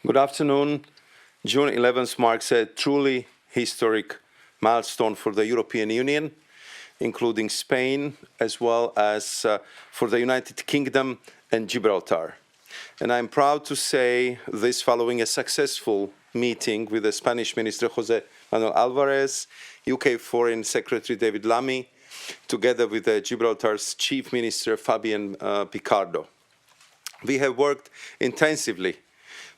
Good afternoon. June 11th marks a truly historic milestone for the European Union, including Spain, as well as for the United Kingdom and Gibraltar. And I'm proud to say this following a successful meeting with the Spanish Minister José Manuel Albares, UK Foreign Secretary David Lammy, together with Gibraltar's Chief Minister Fabian Picardo. We have worked intensively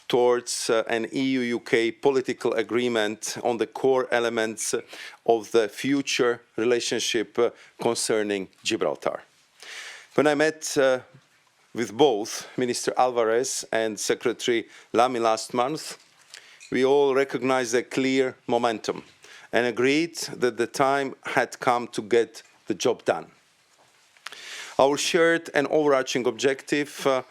towards an EU-UK political agreement on the core elements of the future relationship concerning Gibraltar. When I met with both Minister Albares and Secretary Lamy last month, we all recognized a clear momentum and agreed that the time had come to get the job done. Our shared and overarching objective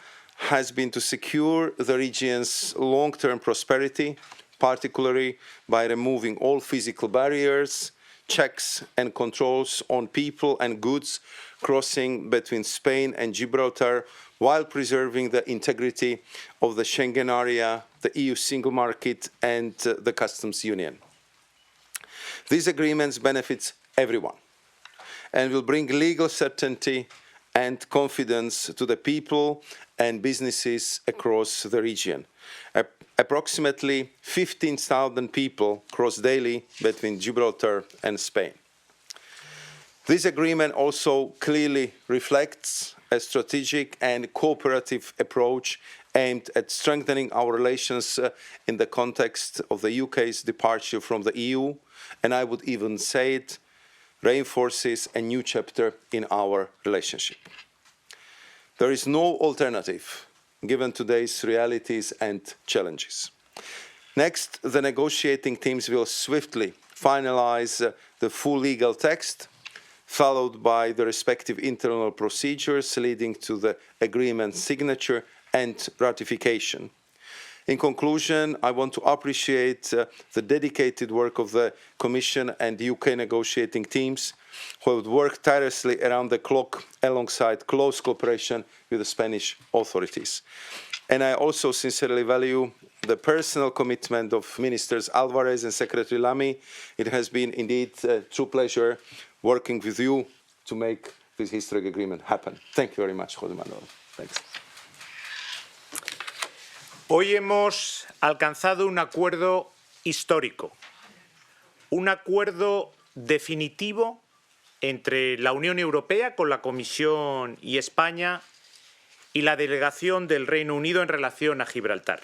has been to secure the region's long-term prosperity, particularly by removing all physical barriers, checks and controls on people and goods crossing between Spain and Gibraltar, while preserving the integrity of the Schengen area, the EU single market and the customs union. These agreements benefit everyone and will bring legal certainty and confidence to the people and businesses across the region. Approximately 15,000 people cross daily between Gibraltar and Spain. This agreement also clearly reflects a strategic and cooperative approach aimed at strengthening our relations in the context of the UK's departure from the EU, and I would even say it reinforces a new chapter in our relationship. There is no alternative given today's realities and challenges. Next, the negotiating teams will swiftly finalize the full legal text, followed by the respective internal procedures leading to the agreement signature and ratification. In conclusion, I want to appreciate the dedicated work of the Commission and UK negotiating teams who have worked tirelessly around the clock alongside close cooperation with the Spanish authorities. And I also sincerely value the personal commitment of Ministers Albares and Secretary Lamy. It has been indeed a true pleasure working with you to make this historic agreement happen. Thank you very much, José Manuel. Thanks. Hoy hemos alcanzado un acuerdo histórico, un acuerdo definitivo entre la Unión Europea con la Comisión y España y la delegación del Reino Unido en relación a Gibraltar.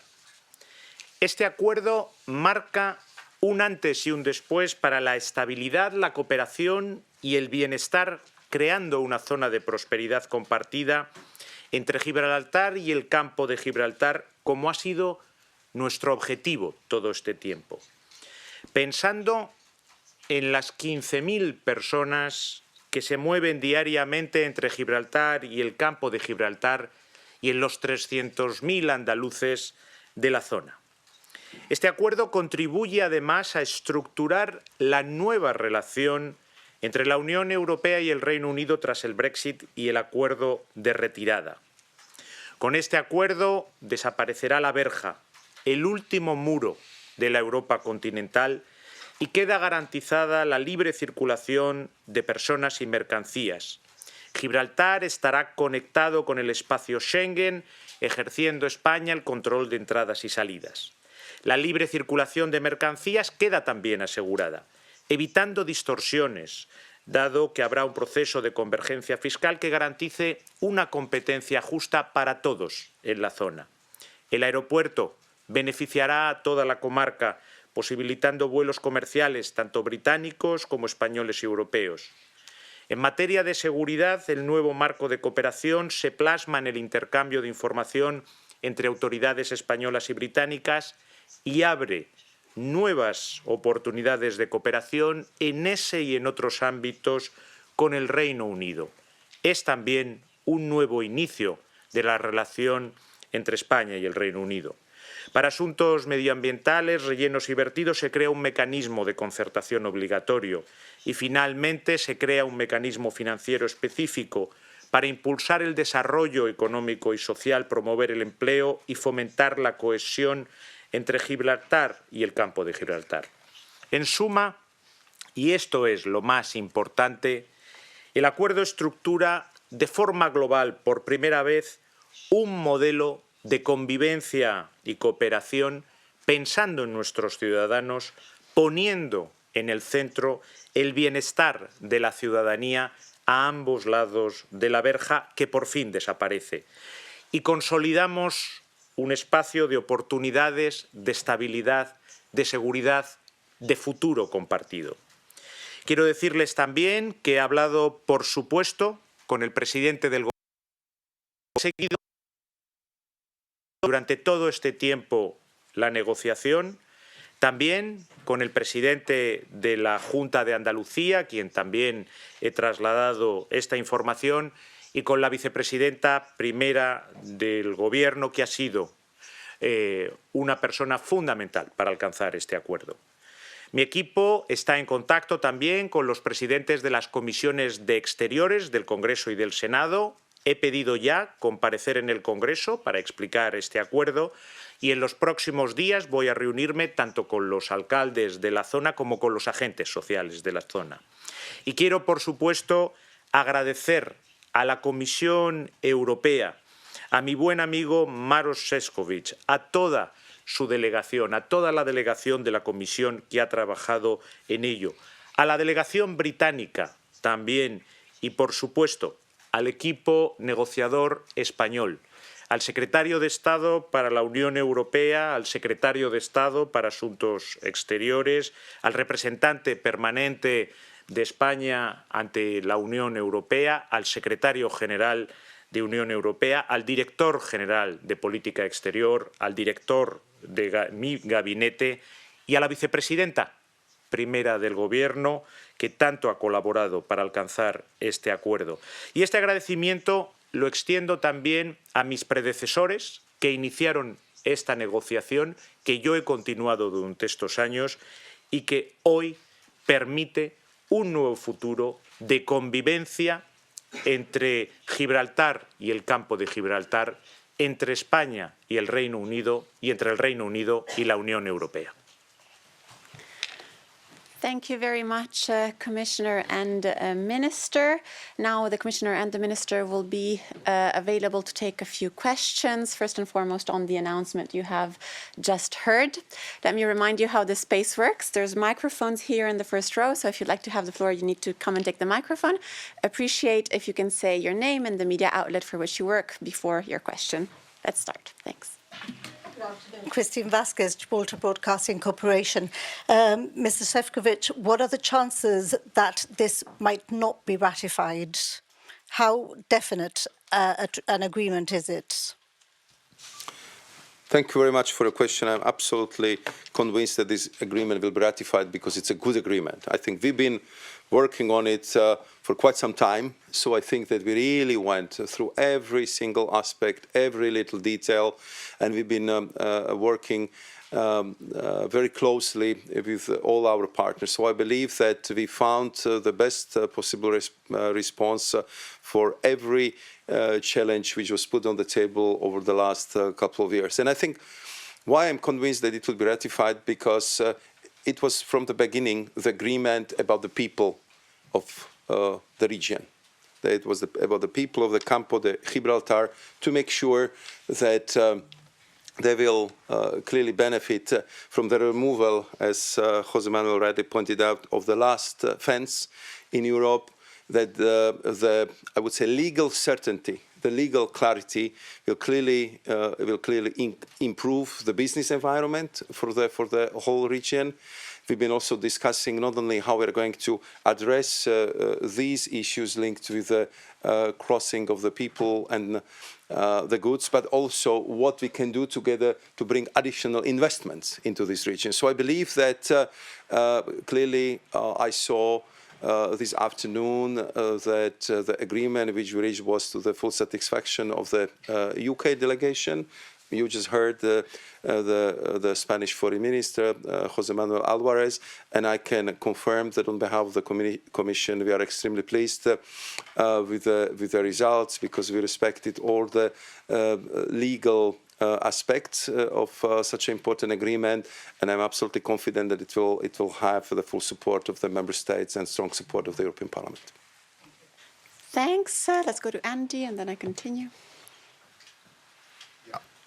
Este acuerdo marca un antes y un después para la estabilidad, la cooperación y el bienestar, creando una zona de prosperidad compartida entre Gibraltar y el campo de Gibraltar, como ha sido nuestro objetivo todo este tiempo. Pensando en las 15.000 personas que se mueven diariamente entre Gibraltar y el campo de Gibraltar y en los 300.000 andaluces de la zona. Este acuerdo contribuye además a estructurar la nueva relación entre la Unión Europea y el Reino Unido tras el Brexit y el acuerdo de retirada. Con este acuerdo desaparecerá la verja, el último muro de la Europa continental, y queda garantizada la libre circulación de personas y mercancías. Gibraltar estará conectado con el espacio Schengen, ejerciendo España el control de entradas y salidas. La libre circulación de mercancías queda también asegurada, evitando distorsiones, dado que habrá un proceso de convergencia fiscal que garantice una competencia justa para todos en la zona. El aeropuerto beneficiará a toda la comarca, posibilitando vuelos comerciales tanto británicos como españoles y europeos. En materia de seguridad, el nuevo marco de cooperación se plasma en el intercambio de información entre autoridades españolas y británicas y abre nuevas oportunidades de cooperación en ese y en otros ámbitos con el Reino Unido. Es también un nuevo inicio de la relación entre España y el Reino Unido. Para asuntos medioambientales, rellenos y vertidos se crea un mecanismo de concertación obligatorio y finalmente se crea un mecanismo financiero específico para impulsar el desarrollo económico y social, promover el empleo y fomentar la cohesión entre Gibraltar y el campo de Gibraltar. En suma, y esto es lo más importante, el acuerdo estructura de forma global, por primera vez, un modelo de convivencia y cooperación pensando en nuestros ciudadanos, poniendo en el centro el bienestar de la ciudadanía a ambos lados de la verja que por fin desaparece. Y consolidamos un espacio de oportunidades, de estabilidad, de seguridad, de futuro compartido. Quiero decirles también que he hablado, por supuesto, con el presidente del Gobierno. He seguido durante todo este tiempo la negociación, también con el presidente de la Junta de Andalucía, a quien también he trasladado esta información, y con la vicepresidenta primera del Gobierno, que ha sido una persona fundamental para alcanzar este acuerdo. Mi equipo está en contacto también con los presidentes de las comisiones de Exteriores del Congreso y del Senado. He pedido ya comparecer en el Congreso para explicar este acuerdo y en los próximos días voy a reunirme tanto con los alcaldes de la zona como con los agentes sociales de la zona. Y quiero, por supuesto, agradecer a la Comisión Europea, a mi buen amigo Maroš Šefčovič, a toda su delegación, a toda la delegación de la Comisión que ha trabajado en ello, a la delegación británica también y, por supuesto, al equipo negociador español, al secretario de Estado para la Unión Europea, al secretario de Estado para Asuntos Exteriores, al representante permanente de España ante la Unión Europea, al secretario general de Unión Europea, al director general de Política Exterior, al director de mi gabinete y a la vicepresidenta primera del Gobierno, que tanto ha colaborado para alcanzar este acuerdo. Y este agradecimiento lo extiendo también a mis predecesores que iniciaron esta negociación, que yo he continuado durante estos años y que hoy permite un nuevo futuro de convivencia entre Gibraltar y el campo de Gibraltar, entre España y el Reino Unido y entre el Reino Unido y la Unión Europea. Thank you very much, Commissioner and Minister. Now the Commissioner and the Minister will be available to take a few questions, first and foremost on the announcement you have just heard. Let me remind you how the space works. There's microphones here in the first row, so if you'd like to have the floor, you need to come and take the microphone. Appreciate if you can say your name and the media outlet for which you work before your question. Let's start. Thanks. Good afternoon. Christine Vasquez, Gibraltar Broadcasting Corporation. Mr. Šefčovič, what are the chances that this might not be ratified? How definite an agreement is it? Thank you very much for your question. I'm absolutely convinced that this agreement will be ratified because it's a good agreement. I think we've been working on it for quite some time, so I think that we really went through every single aspect, every little detail, and we've been working very closely with all our partners. So I believe that we found the best possible response for every challenge which was put on the table over the last couple of years. And I think why I'm convinced that it will be ratified, because it was from the beginning the agreement about the people of the region. It was about the people of the Campo de Gibraltar, to make sure that they will clearly benefit from the removal, as José Manuel already pointed out, of the last fence in Europe, that I would say legal certainty, the legal clarity will clearly improve the business environment for the whole region. We've been also discussing not only how we're going to address these issues linked with the crossing of the people and the goods, but also what we can do together to bring additional investments into this region. So I believe that clearly I saw this afternoon that the agreement which we reached was to the full satisfaction of the UK delegation. You just heard the Spanish Foreign Minister, José Manuel Albares, and I can confirm that on behalf of the Commission, we are extremely pleased with the results, because we respected all the legal aspects of such an important agreement, and I'm absolutely confident that it will have the full support of the member states and strong support of the European Parliament. Thanks. Let's go to Andy, and then I continue.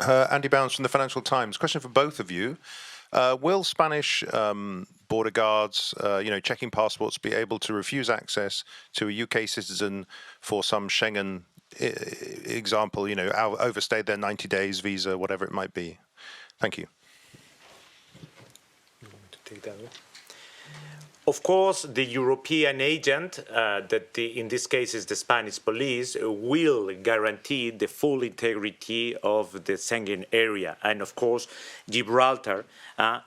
Andy Bounds from the Financial Times. Question for both of you. Will Spanish border guards, checking passports, be able to refuse access to a UK citizen for some Schengen example, overstayed their 90 days visa, whatever it might be? Thank you. You want to take that one? Of course, the European agent, in this case is the Spanish police, will guarantee the full integrity of the Schengen area. And of course, Gibraltar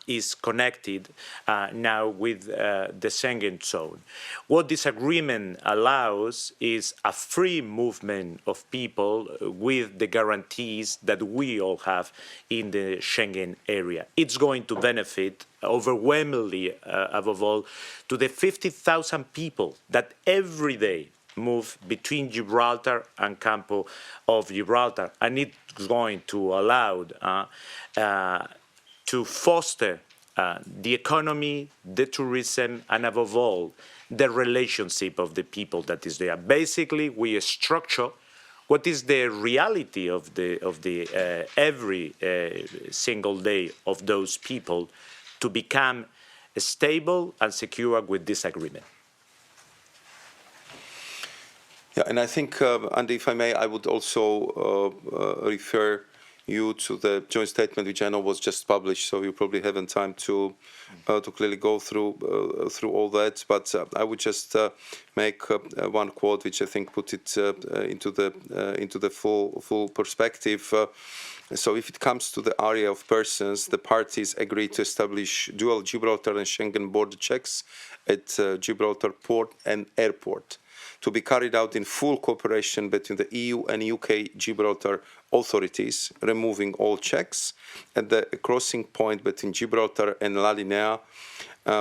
is connected now with the Schengen zone. What this agreement allows is a free movement of people with the guarantees that we all have in the Schengen area. It's going to benefit overwhelmingly, above all, to the 50,000 people that every day move between Gibraltar and Campo of Gibraltar, and it's going to allow to foster the economy, the tourism, and above all, the relationship of the people that is there. Basically, we structure what is the reality of the every single day of those people to become stable and secure with this agreement. Yeah, and I think, Andy, if I may, I would also refer you to the joint statement, which I know was just published, so you probably haven't time to clearly go through all that. But I would just make one quote, which I think put it into the full perspective. So if it comes to the area of persons, the parties agreed to establish dual Gibraltar and Schengen border checks at Gibraltar port and airport to be carried out in full cooperation between the EU and UK Gibraltar authorities, removing all checks at the crossing point between Gibraltar and La Linea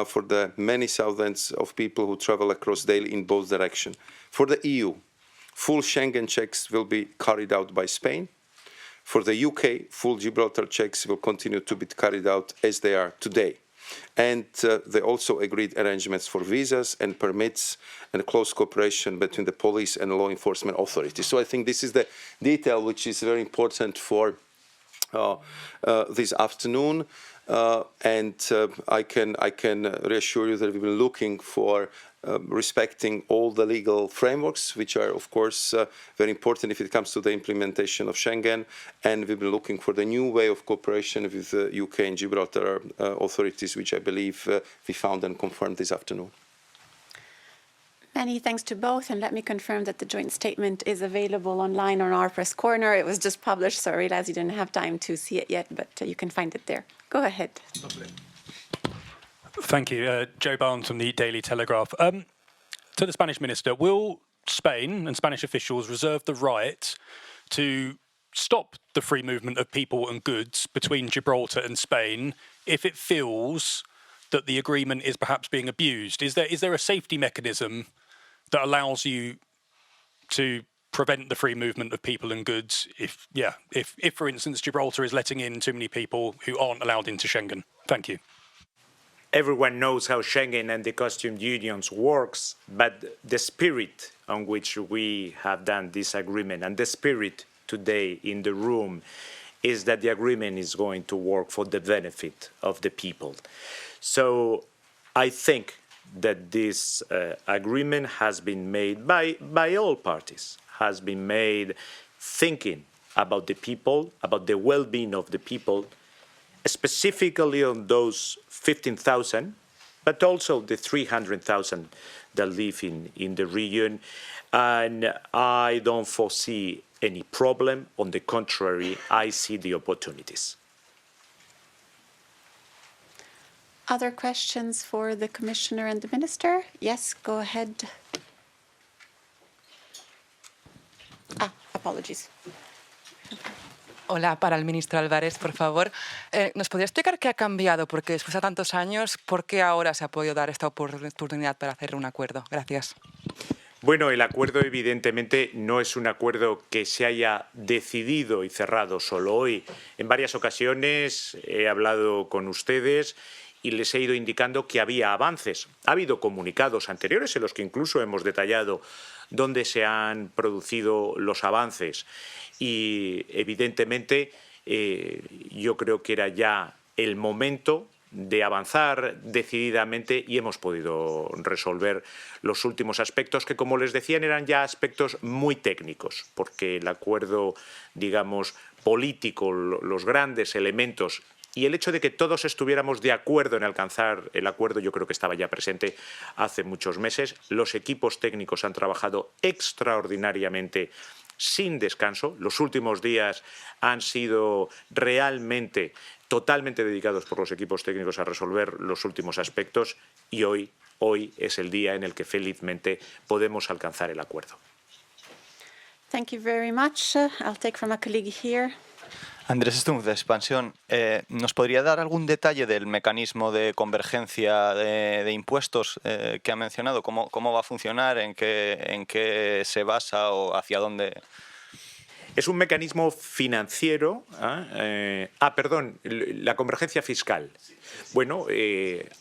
for the many thousands of people who travel across daily in both directions. For the EU, full Schengen checks will be carried out by Spain. For the UK, full Gibraltar checks will continue to be carried out as they are today. And they also agreed arrangements for visas and permits and close cooperation between the police and law enforcement authorities. So I think this is the detail which is very important for this afternoon. And I can reassure you that we've been looking for respecting all the legal frameworks, which are, of course, very important if it comes to the implementation of Schengen. And we've been looking for the new way of cooperation with the UK and Gibraltar authorities, which I believe we found and confirmed this afternoon. Many thanks to both, and let me confirm that the joint statement is available online on our press corner. It was just published, so I realize you didn't have time to see it yet, but you can find it there. Go ahead. Lovely. Thank you. Joe Barnes from the Daily Telegraph. To the Spanish minister, will Spain and Spanish officials reserve the right to stop the free movement of people and goods between Gibraltar and Spain if it feels that the agreement is perhaps being abused? Is there a safety mechanism that allows you to prevent the free movement of people and goods if, for instance, Gibraltar is letting in too many people who aren't allowed into Schengen? Thank you. Everyone knows how Schengen and the customs unions works, but the spirit on which we have done this agreement and the spirit today in the room is that the agreement is going to work for the benefit of the people. So I think that this agreement has been made by all parties, has been made thinking about the people, about the well-being of the people, specifically on those 15,000, but also the 300,000 that live in the region. And I don't foresee any problem. On the contrary, I see the opportunities. Other questions for the Commissioner and the Minister? Yes, go ahead. Apologies. Hola, para el ministro Albares, por favor. ¿Nos podría explicar qué ha cambiado? Porque después de tantos años, ¿por qué ahora se ha podido dar esta oportunidad para hacer un acuerdo? Gracias. Bueno, el acuerdo evidentemente no es un acuerdo que se haya decidido y cerrado solo hoy. En varias ocasiones he hablado con ustedes y les he ido indicando que había avances. Ha habido comunicados anteriores en los que incluso hemos detallado dónde se han producido los avances y evidentemente yo creo que era ya el momento de avanzar decididamente y hemos podido resolver los últimos aspectos que, como les decían, eran ya aspectos muy técnicos, porque el acuerdo, digamos, político, los grandes elementos y el hecho de que todos estuviéramos de acuerdo en alcanzar el acuerdo, yo creo que estaba ya presente hace muchos meses. Los equipos técnicos han trabajado extraordinariamente sin descanso. Los últimos días han sido realmente totalmente dedicados por los equipos técnicos a resolver los últimos aspectos y hoy es el día en el que felizmente podemos alcanzar el acuerdo. Thank you very much. I'll take from a colleague here. Andrés Stumpf, de Expansión. ¿Nos podría dar algún detalle del mecanismo de convergencia de impuestos que ha mencionado? ¿Cómo va a funcionar? ¿En qué se basa o hacia dónde? Es un mecanismo financiero. La convergencia fiscal. Bueno,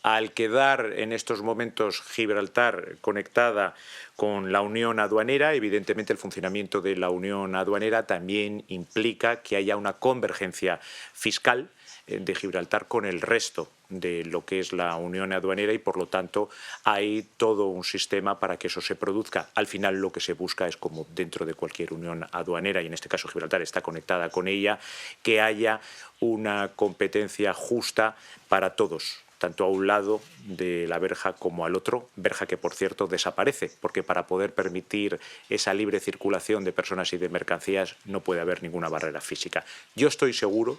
al quedar en estos momentos Gibraltar conectada con la Unión Aduanera, evidentemente el funcionamiento de la Unión Aduanera también implica que haya una convergencia fiscal de Gibraltar con el resto de lo que es la Unión Aduanera y, por lo tanto, hay todo un sistema para que eso se produzca. Al final lo que se busca es, como dentro de cualquier Unión Aduanera, y en este caso Gibraltar está conectada con ella, que haya una competencia justa para todos, tanto a un lado de la verja como al otro, verja que, por cierto, desaparece, porque para poder permitir esa libre circulación de personas y de mercancías no puede haber ninguna barrera física. Yo estoy seguro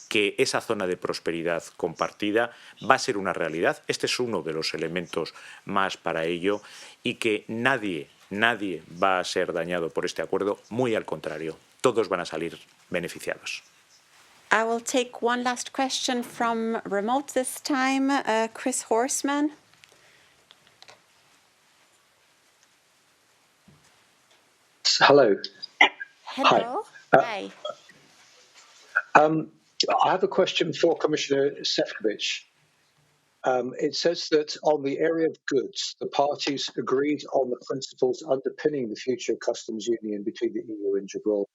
que esa zona de prosperidad compartida va a ser una realidad. Este es uno de los elementos más para ello y que nadie va a ser dañado por este acuerdo, muy al contrario, todos van a salir beneficiados. I will take one last question from remote this time, Chris Horseman. Hello. Hello. Hi. I have a question for Commissioner Šefčovič. It says that on the area of goods, the parties agreed on the principles underpinning the future customs union between the EU and Gibraltar.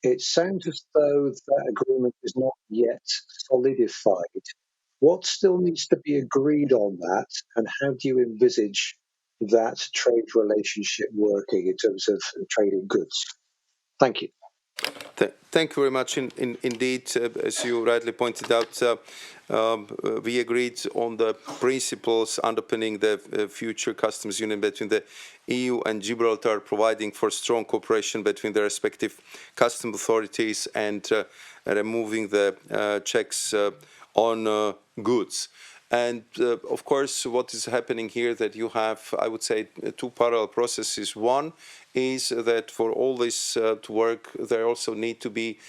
It sounds as though that agreement is not yet solidified. What still needs to be agreed on that, and how do you envisage that trade relationship working in terms of trading goods? Thank you. Thank you very much. Indeed, as you rightly pointed out, we agreed on the principles underpinning the future customs union between the EU and Gibraltar, providing for strong cooperation between the respective customs authorities and removing the checks on goods. And of course, what is happening here that you have, I would say, two parallel processes. One is that for all this to work, there also need to be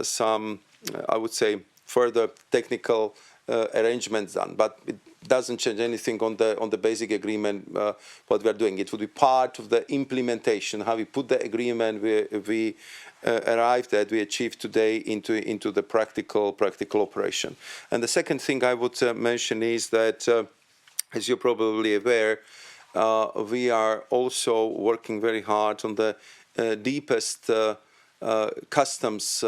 some, I would say, further technical arrangements done. But it doesn't change anything on the basic agreement, what we are doing. It will be part of the implementation, how we put the agreement we arrived at, we achieved today into the practical operation. And the second thing I would mention is that, as you're probably aware, we are also working very hard on the deepest customs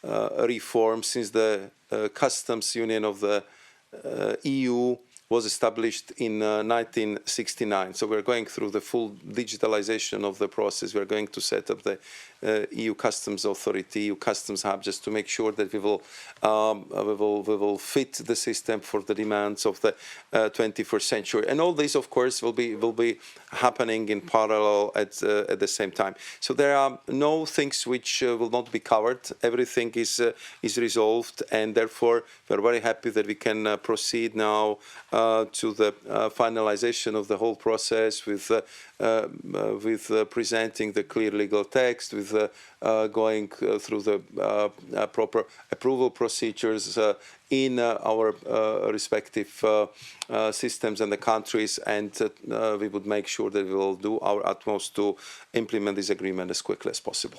reform since the customs union of the EU was established in 1969. So we're going through the full digitalization of the process. We're going to set up the EU Customs Authority, EU Customs Hub, just to make sure that we will fit the system for the demands of the 21st century. And all this, of course, will be happening in parallel at the same time. So there are no things which will not be covered. Everything is resolved, and therefore we're very happy that we can proceed now to the finalization of the whole process with presenting the clear legal text, with going through the proper approval procedures in our respective systems and the countries, and we would make sure that we will do our utmost to implement this agreement as quickly as possible.